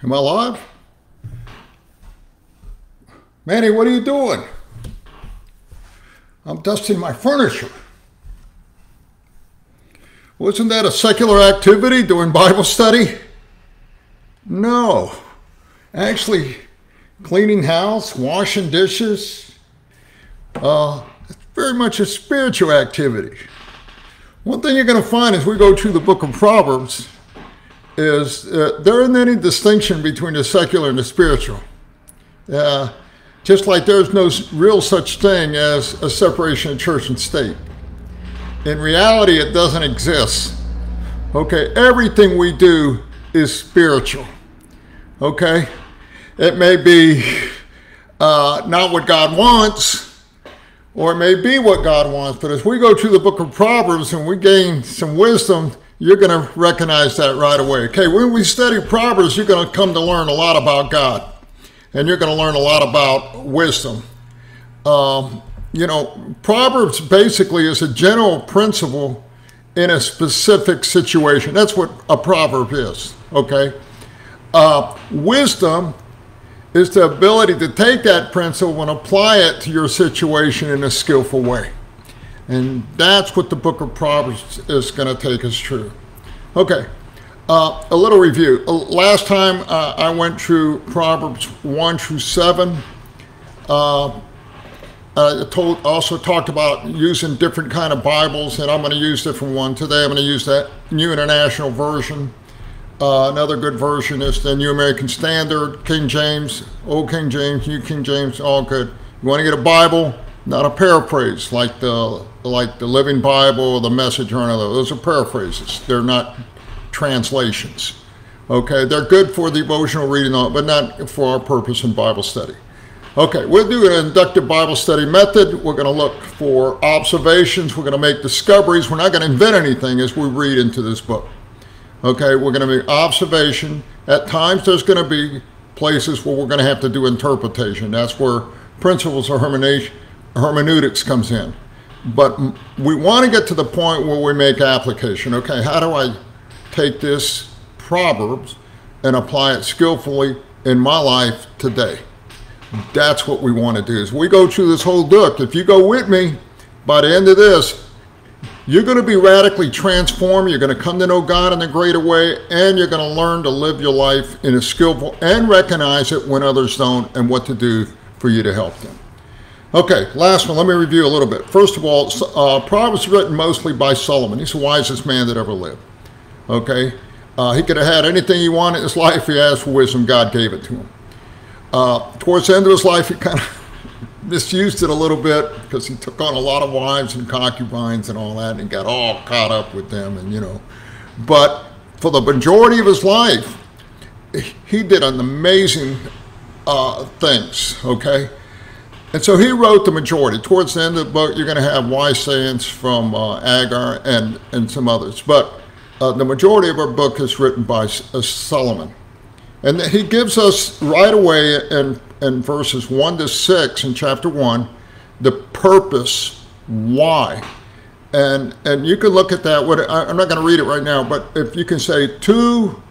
Am I live? Manny, what are you doing? I'm dusting my furniture. Wasn't that a secular activity doing Bible study? No. Actually, cleaning house, washing dishes, it's very much a spiritual activity. One thing you're going to find as we go through the Book of Proverbs is there isn't any distinction between the secular and the spiritual. Just like there's no real such thing as a separation of church and state. In reality, it doesn't exist. Okay, everything we do is spiritual. Okay, it may be not what God wants, or it may be what God wants, but as we go through the Book of Proverbs and we gain some wisdom, you're going to recognize that right away. Okay, when we study Proverbs, you're going to come to learn a lot about God, and you're going to learn a lot about wisdom. Proverbs basically is a general principle in a specific situation. That's what a proverb is, okay? Wisdom is the ability to take that principle and apply it to your situation in a skillful way. And that's what the Book of Proverbs is going to take us through. Okay, a little review. Last time I went through Proverbs 1 through 7. I also talked about using different kind of Bibles, and I'm going to use different one. Today I'm going to use that New International Version. Another good version is the New American Standard, King James, Old King James, New King James, all good. You want to get a Bible, not a paraphrase like the Living Bible or the Message or any of those. Those are paraphrases. They're not translations. Okay, they're good for devotional reading, but not for our purpose in Bible study. Okay, we'll do an inductive Bible study method. We're going to look for observations. We're going to make discoveries. We're not going to invent anything as we read into this book. Okay, we're going to make observation. At times, there's going to be places where we're going to have to do interpretation. That's where principles of hermeneutics comes in. But we want to get to the point where we make application. Okay, how do I take this Proverbs and apply it skillfully in my life today? That's what we want to do. As we go through this whole book, if you go with me, by the end of this, you're going to be radically transformed. You're going to come to know God in a greater way, and you're going to learn to live your life in a skillful and recognize it when others don't, and what to do for you to help them. Okay, last one. Let me review a little bit. First of all, Proverbs written mostly by Solomon. He's the wisest man that ever lived. Okay, he could have had anything he wanted in his life. He asked for wisdom. God gave it to him. Towards the end of his life, he kind of misused it a little bit because he took on a lot of wives and concubines and all that, and he got all caught up with them, and But for the majority of his life, he did an amazing things, okay? And so he wrote the majority. Towards the end of the book, you're going to have wise sayings from Agar and some others. But the majority of our book is written by Solomon. And he gives us right away in verses 1 to 6 in chapter 1, the purpose, why. And you can look at that. I'm not going to read it right now, but if you can say 2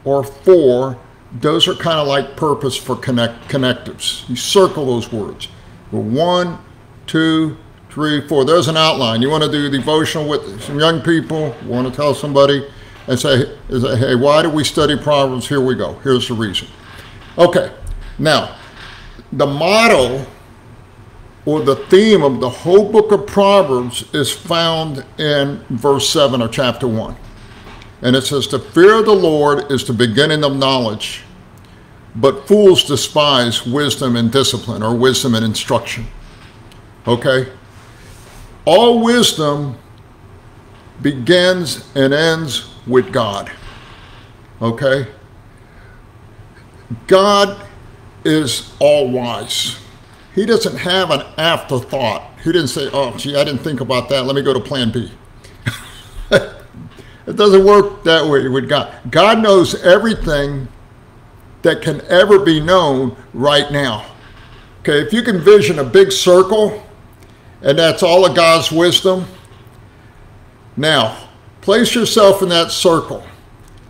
or 4, those are kind of like purpose for connectives. You circle those words. 1, 2, 3, 4. There's an outline. You want to do devotional with some young people, you want to tell somebody, and say, hey, why do we study Proverbs? Here we go. Here's the reason. Okay, now, the motto or the theme of the whole book of Proverbs is found in verse 7 of chapter 1. And it says, the fear of the Lord is the beginning of knowledge, but fools despise wisdom and discipline, or wisdom and instruction. Okay? All wisdom begins and ends with God. Okay? God is all wise. He doesn't have an afterthought. He didn't say, oh, gee, I didn't think about that. Let me go to plan B. It doesn't work that way with God. God knows everything that can ever be known right now. Okay, if you can vision a big circle, and that's all of God's wisdom, now, place yourself in that circle.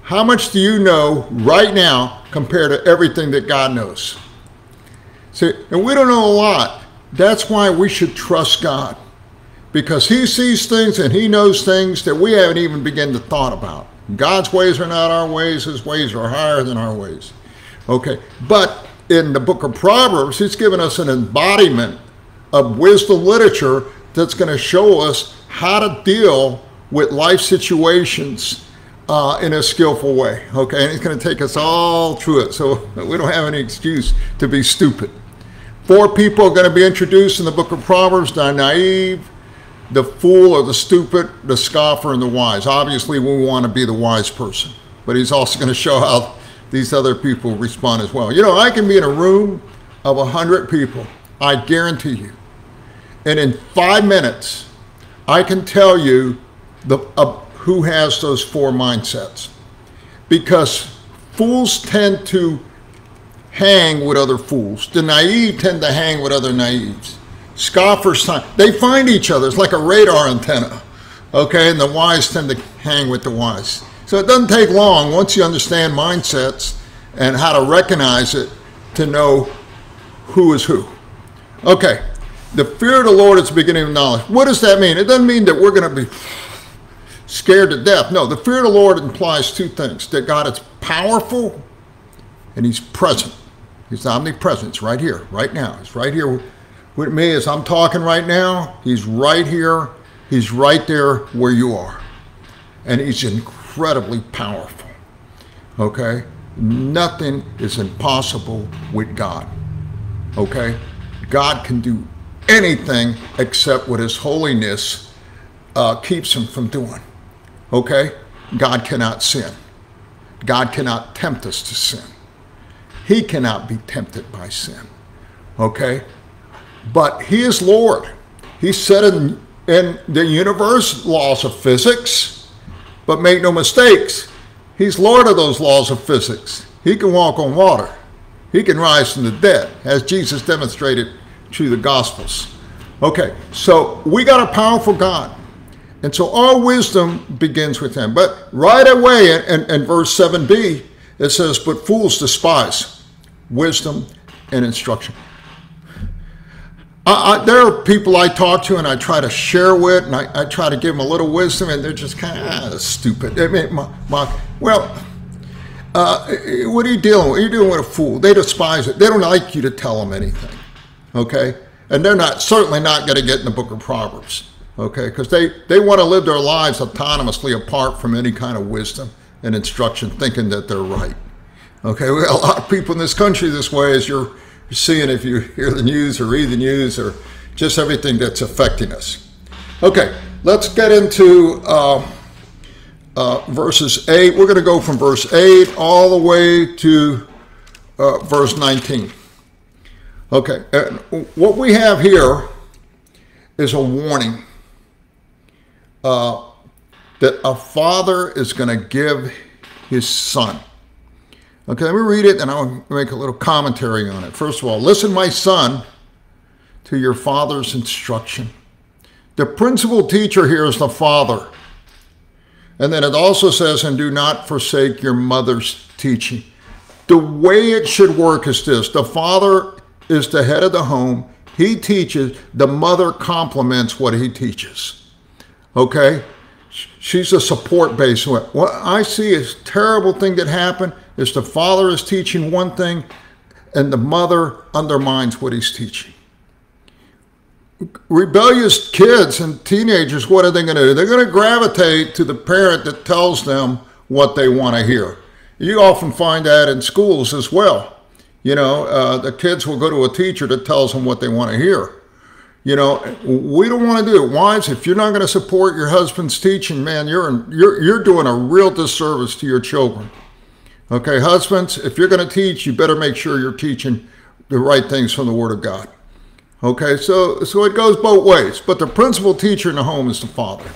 How much do you know right now compared to everything that God knows? See, and we don't know a lot. That's why we should trust God, because he sees things and he knows things that we haven't even begun to thought about. God's ways are not our ways. His ways are higher than our ways. Okay, but in the book of Proverbs, he's given us an embodiment of wisdom literature that's going to show us how to deal with life situations in a skillful way. Okay, and he's going to take us all through it, so we don't have any excuse to be stupid. 4 people are going to be introduced in the book of Proverbs: the naive, the fool or the stupid, the scoffer, and the wise. Obviously, we want to be the wise person, but he's also going to show how these other people respond as well. You know, I can be in a room of 100 people, I guarantee you, and in 5 minutes, I can tell you who has those 4 mindsets. Because fools tend to hang with other fools. The naive tend to hang with other naives. Scoffers, they find each other. It's like a radar antenna. Okay, and the wise tend to hang with the wise. So it doesn't take long, once you understand mindsets and how to recognize it, to know who is who. Okay, the fear of the Lord is the beginning of knowledge. What does that mean? It doesn't mean that we're going to be scared to death. No, the fear of the Lord implies 2 things: that God is powerful and he's present. He's omnipresent. It's right here, right now. He's right here with me as I'm talking right now. He's right here. He's right there where you are. And he's incredibly powerful. Okay? Nothing is impossible with God. Okay? God can do anything except what his holiness keeps him from doing. Okay? God cannot sin. God cannot tempt us to sin. He cannot be tempted by sin. Okay? But he is Lord. He said in the universe laws of physics, but make no mistakes, he's Lord of those laws of physics. He can walk on water. He can rise from the dead, as Jesus demonstrated through the Gospels. Okay, so we got a powerful God. And so our wisdom begins with him. But right away in verse 7b, it says, but fools despise wisdom and instruction. There are people I talk to and I try to share with, and I try to give them a little wisdom, and they're just kind of stupid. I mean, what are you dealing with? You're dealing with a fool. They despise it. They don't like you to tell them anything, okay? And they're certainly not going to get in the book of Proverbs, okay? Because they want to live their lives autonomously apart from any kind of wisdom and instruction, thinking that they're right, okay? We got a lot of people in this country this way, as you're seeing if you hear the news or read the news or just everything that's affecting us. Okay, let's get into verses 8. We're going to go from verse 8 all the way to verse 19. Okay, what we have here is a warning that a father is going to give his son. Okay, let me read it and I'll make a little commentary on it. First of all, listen, my son, to your father's instruction. The principal teacher here is the father. And then it also says, and do not forsake your mother's teaching. The way it should work is this. The father is the head of the home. He teaches. The mother complements what he teaches. Okay? She's a support base. What I see is a terrible thing that happened is the father is teaching one thing and the mother undermines what he's teaching. Rebellious kids and teenagers, what are they going to do? They're going to gravitate to the parent that tells them what they want to hear. You often find that in schools as well. You know, the kids will go to a teacher that tells them what they want to hear. You know, we don't want to do it. Wives, if you're not going to support your husband's teaching, man, you're doing a real disservice to your children. Okay, husbands, if you're going to teach, you better make sure you're teaching the right things from the Word of God. Okay, so it goes both ways. But the principal teacher in the home is the father.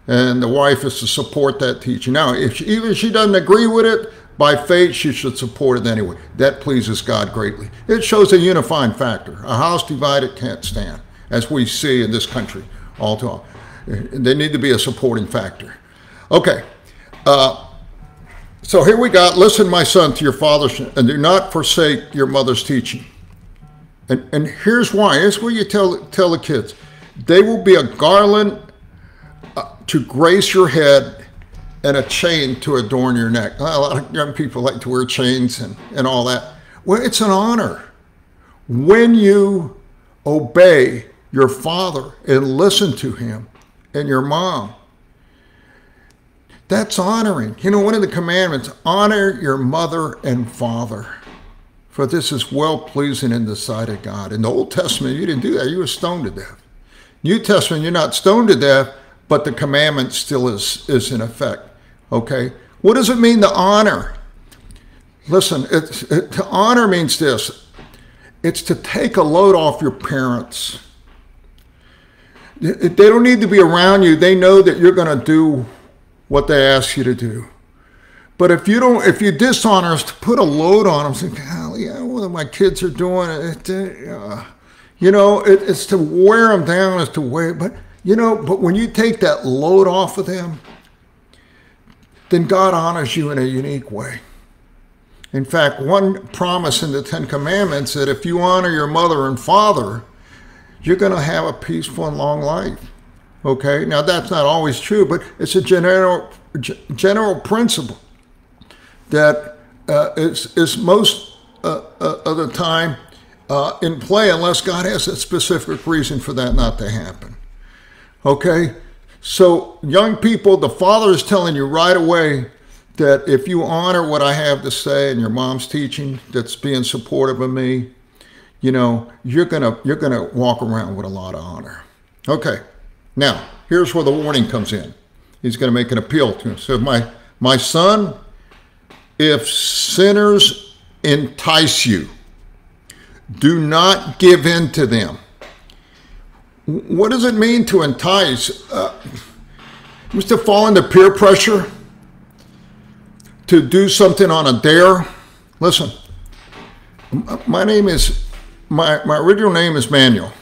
And the wife is to support that teaching. Now, even if she doesn't agree with it, by faith, she should support it anyway. That pleases God greatly. It shows a unifying factor. A house divided can't stand, as we see in this country all too often. They need to be a supporting factor. Okay, So here we got, listen, my son, to your father, and do not forsake your mother's teaching. And here's why. Here's what you tell the kids. They will be a garland to grace your head and a chain to adorn your neck. A lot of young people like to wear chains and all that. Well, it's an honor. When you obey your father and listen to him and your mom, that's honoring. You know, one of the commandments, honor your mother and father, for this is well-pleasing in the sight of God. In the Old Testament, you didn't do that. You were stoned to death. New Testament, you're not stoned to death, but the commandment still is in effect. Okay? What does it mean to honor? Listen, to honor means this. It's to take a load off your parents. They don't need to be around you. They know that you're going to do what they ask you to do. But if you dishonor us, to put a load on them, say, golly, yeah, what my kids are doing, it's to wear them down, it's to wear, but when you take that load off of them, then God honors you in a unique way. In fact, one promise in the Ten Commandments that if you honor your mother and father, you're going to have a peaceful and long life. Okay? Now, that's not always true, but it's a general principle that is most of the time in play unless God has a specific reason for that not to happen. Okay? So, young people, the Father is telling you right away that if you honor what I have to say and your mom's teaching that's being supportive of me, you're gonna walk around with a lot of honor. Okay, now here's where the warning comes in. He's going to make an appeal to him. So, my son, if sinners entice you, do not give in to them. What does it mean to entice? It to fall into peer pressure, to do something on a dare. Listen, my original name is Manuel.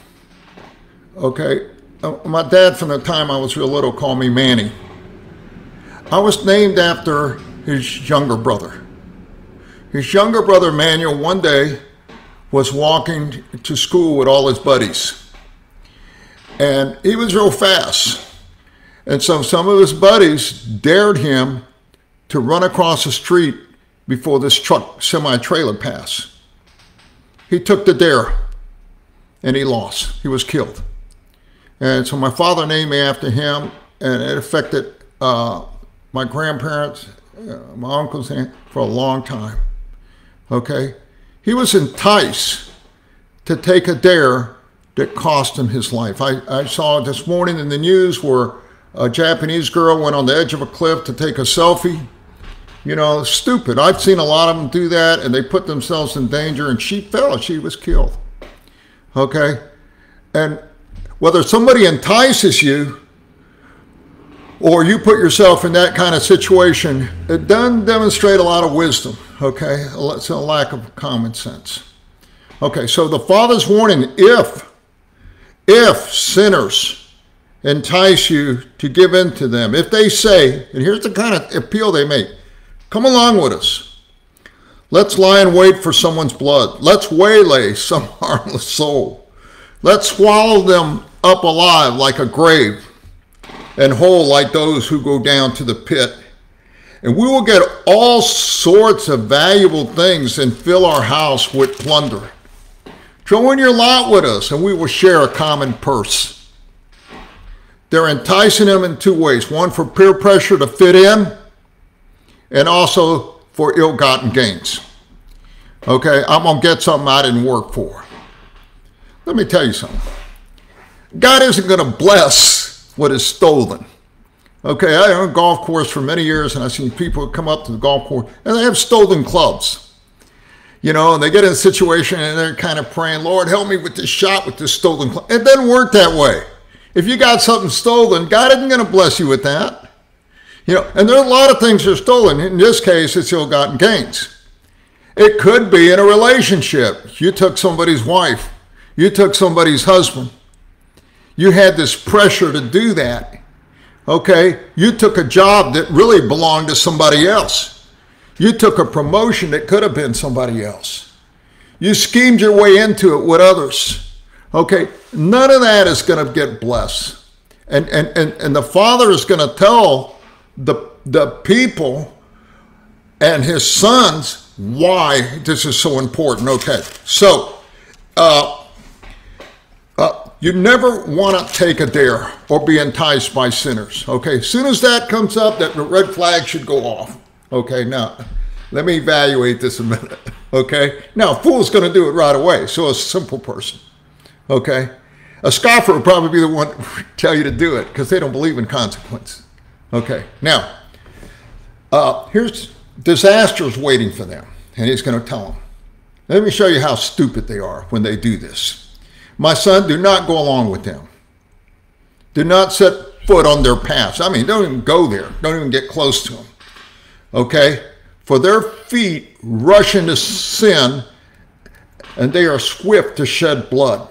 Okay, my dad from the time I was real little called me Manny. I was named after his younger brother. His younger brother Manuel one day was walking to school with all his buddies. And he was real fast. And so some of his buddies dared him to run across the street before this truck semi-trailer passed. He took the dare and he lost. He was killed. And so my father named me after him, and it affected my grandparents, my uncles, for a long time. Okay? He was enticed to take a dare that cost him his life. I saw this morning in the news where a Japanese girl went on the edge of a cliff to take a selfie. Stupid. I've seen a lot of them do that, and they put themselves in danger, and she fell. She was killed. Okay? And whether somebody entices you or you put yourself in that kind of situation, it doesn't demonstrate a lot of wisdom. Okay? It's a lack of common sense. Okay, so the Father's warning, if sinners entice you to give in to them, if they say, and here's the kind of appeal they make, come along with us. Let's lie in wait for someone's blood. Let's waylay some harmless soul. Let's swallow them up alive like a grave and whole like those who go down to the pit. And we will get all sorts of valuable things and fill our house with plunder. Throw in your lot with us and we will share a common purse. They're enticing them in two ways. One, for peer pressure to fit in, and also for ill-gotten gains. Okay, I'm going to get something I didn't work for. Let me tell you something. God isn't going to bless what is stolen. Okay, I owned a golf course for many years, and I've seen people come up to the golf course, and they have stolen clubs. And they get in a situation, and they're kind of praying, Lord, help me with this shot with this stolen club. It doesn't work that way. If you got something stolen, God isn't going to bless you with that. And there are a lot of things that are stolen. In this case, it's ill-gotten gains. It could be in a relationship. You took somebody's wife. You took somebody's husband. You had this pressure to do that. Okay? You took a job that really belonged to somebody else. You took a promotion that could have been somebody else. You schemed your way into it with others. Okay, none of that is going to get blessed. And the Father is going to tell the people and his sons why this is so important. Okay, so you never want to take a dare or be enticed by sinners. Okay, as soon as that comes up, that red flag should go off. Okay, now let me evaluate this a minute. Okay, now a fool's going to do it right away. So a simple person. Okay, a scoffer will probably be the one to tell you to do it because they don't believe in consequence. Okay, now here's disasters waiting for them, and he's going to tell them. Let me show you how stupid they are when they do this. My son, do not go along with them. Do not set foot on their paths. I mean, don't even go there. Don't even get close to them. Okay? For their feet rush into sin, and they are swift to shed blood.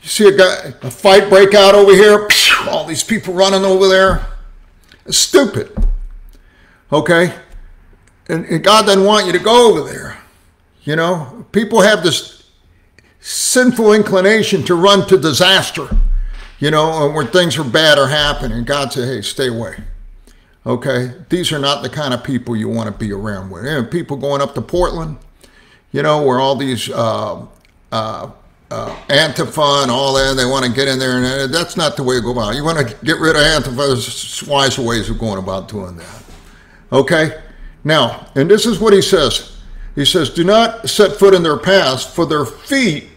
You see a fight break out over here? All these people running over there. It's stupid. Okay? And God doesn't want you to go over there. You know? People have this sinful inclination to run to disaster, you know, when things are bad or happen, and God said, hey, stay away. Okay, these are not the kind of people you want to be around with. And people going up to Portland, you know, where all these Antifa and all that, they want to get in there, and that's not the way to go about it. You want to get rid of Antifa, there's wiser ways of going about doing that. Okay, now, and this is what he says. He says, do not set foot in their paths, for their feet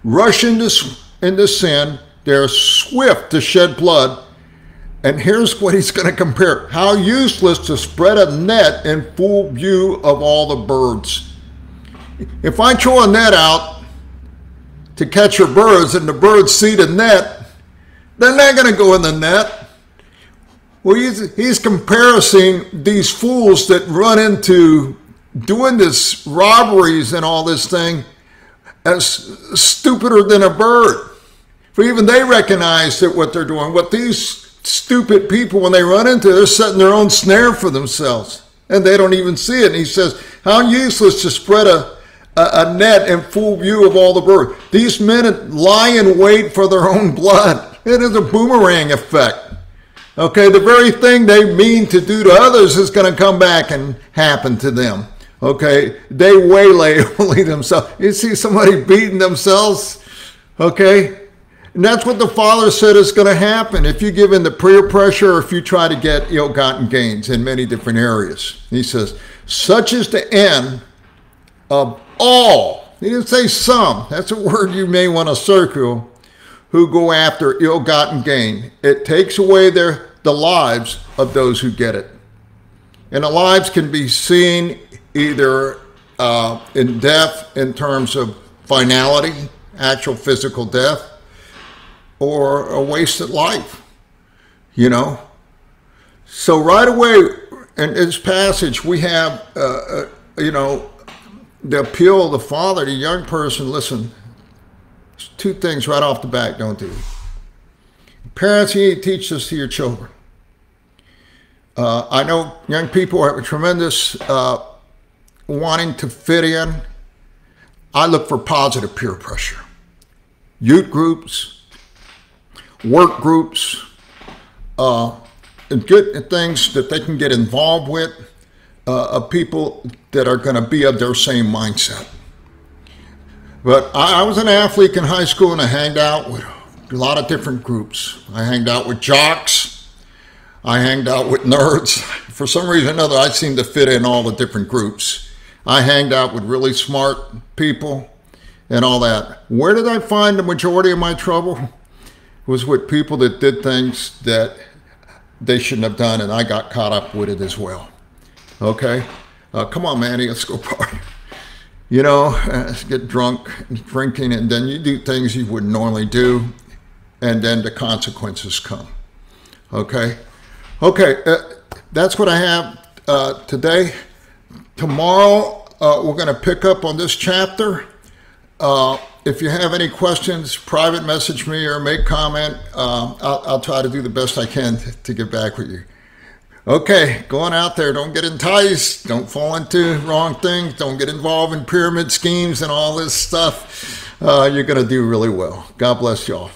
rush into sin. They're swift to shed blood. And here's what he's going to compare. How useless to spread a net in full view of all the birds. If I throw a net out to catch your birds and the birds see the net, they're not going to go in the net. Well, he's comparing these fools that run into doing this robberies and all this thing as stupider than a bird. For even they recognize that what they're doing, what these stupid people, when they run into it, they're setting their own snare for themselves. And they don't even see it. And he says, how useless to spread a net in full view of all the birds. These men lie in wait for their own blood. It is a boomerang effect. Okay, the very thing they mean to do to others is going to come back and happen to them. Okay, they waylay only themselves. You see somebody beating themselves, okay? And that's what the Father said is going to happen if you give in to peer pressure or if you try to get ill-gotten gains in many different areas. He says, such is the end of all. He didn't say some. That's a word you may want to circle, who go after ill-gotten gain. It takes away the lives of those who get it. And the lives can be seen either in death in terms of finality, actual physical death, or a wasted life, you know. So right away in this passage we have, you know, the appeal of the Father to the young person. Listen, there's two things right off the bat, don't do. Parents, you need to teach this to your children. I know young people have a tremendous wanting to fit in. I look for positive peer pressure. Youth groups, work groups, and good things that they can get involved with, of people that are going to be of their same mindset. But I was an athlete in high school, and I hanged out with a lot of different groups. I hanged out with jocks. I hanged out with nerds. For some reason or another, I seemed to fit in all the different groups. I hanged out with really smart people and all that. Where did I find the majority of my trouble? It was with people that did things that they shouldn't have done, and I got caught up with it as well. Okay? Come on, Manny, let's go party. You know, get drunk, drinking, and then you do things you wouldn't normally do, and then the consequences come. Okay? Okay, that's what I have today. Tomorrow, we're going to pick up on this chapter. If you have any questions, private message me or make comment. I'll try to do the best I can to get back with you. Okay, going out there, don't get enticed, don't fall into wrong things, don't get involved in pyramid schemes and all this stuff. You're going to do really well. God bless y'all.